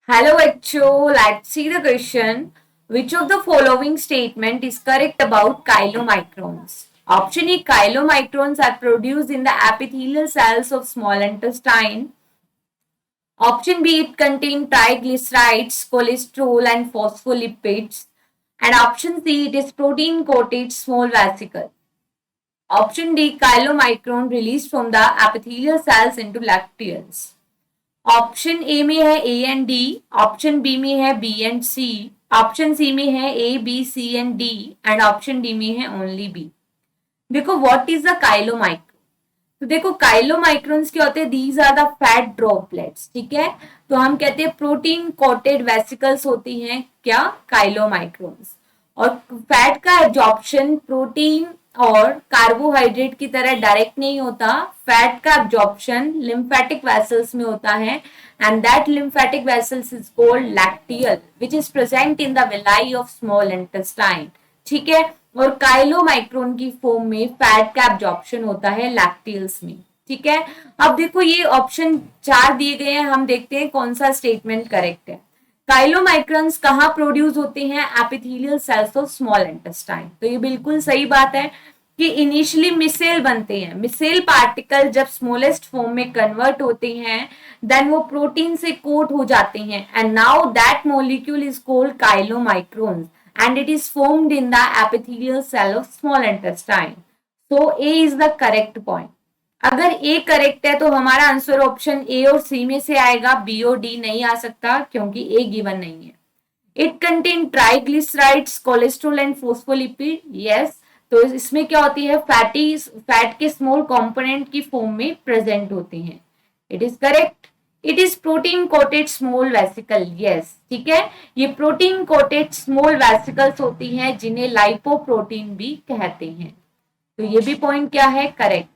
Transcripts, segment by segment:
Hello, Echo. Let's see the question. Which of the following statement is correct about chylomicrons? Option E. Chylomicrons are produced in the epithelial cells of small intestine. Option B. It contains triglycerides, cholesterol, and phospholipids. And option C. It is protein coated small vesicle. Option D. Chylomicron released from the epithelial cells into lacteals. Option A में है A and D, option B में है B and C, option C में है A B C and D and option D में है only B. देखो what is the chylomicron. तो देखो काइलोमाइक्रोन्स क्या होते हैं, these are the fat droplets. ठीक है, तो हम कहते हैं प्रोटीन कोटेड वेसिकल्स होती हैं क्या, काइलोमाइक्रोन्स। और फैट का एब्जॉर्प्शन प्रोटीन और कार्बोहाइड्रेट की तरह डायरेक्ट नहीं होता, फैट का एब्जॉर्प्शन लिम्फेटिक वेसल्स में होता है and that lymphatic vessels is called lacteal which is present in the villi of small intestine. ठीक है, और काइलोमाइक्रोन की फॉर्म में फैट का एब्जॉर्प्शन होता है लैक्टियल्स में। ठीक है, अब देखो ये ऑप्शन 4 दिए गए हैं, हम देखते हैं कौन सा स्टेटमेंट करेक्ट है। काइलोमाइक्रॉन्स कहाँ प्रोड्यूस होते हैं, epithelial cells of small intestine. तो ये बिल्कुल सही बात है कि इनिशियली मिसेल बनते हैं, मिसेल पार्टिकल जब स्मॉलेस्ट फॉर्म में कन्वर्ट होते हैं देन वो प्रोटीन से कोट हो जाते हैं and now that molecule is called chylomicrons and it is formed in the epithelial cell of small intestine. So A is the correct point. अगर ए करेक्ट है तो हमारा आंसर ऑप्शन ए और सी में से आएगा, बी और डी नहीं आ सकता क्योंकि ए गिवन नहीं है। It contain triglycerides, cholesterol and phospholipid. Yes, तो इसमें क्या होती है, फैट के स्मॉल कंपोनेंट की फॉर्म में प्रेजेंट होती हैं। It is correct. It is protein coated small vesicle. Yes, ठीक है, ये प्रोटीन कोटेड स्मॉल वेसिकल्स होती हैं जिन्हें लाइपोप्रोटीन भी कहते हैं। तो ये भी पॉइंट क्या है, करेक्ट।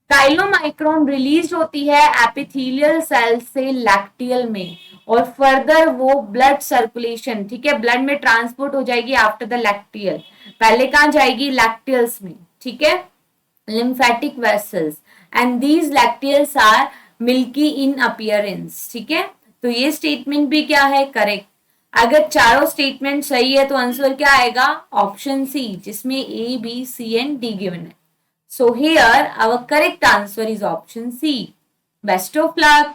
काइलोमाइक्रोन रिलीज होती है एपिथेलियल सेल से लैक्टियल में और फर्दर वो ब्लड सर्कुलेशन, ठीक है, ब्लड में ट्रांसपोर्ट हो जाएगी आफ्टर द लैक्टियल। पहले कहां जाएगी, लैक्टियल्स में। ठीक है, lymphatic vessels and these lacteals are milky in appearance. ठीक है, तो ये स्टेटमेंट भी क्या है, करेक्ट। अगर चारों स्टेटमेंट सही है तो आंसर क्या आएगा, ऑप्शन सी, जिसमें A B C and D given है। So here our correct answer is option C. Best of luck.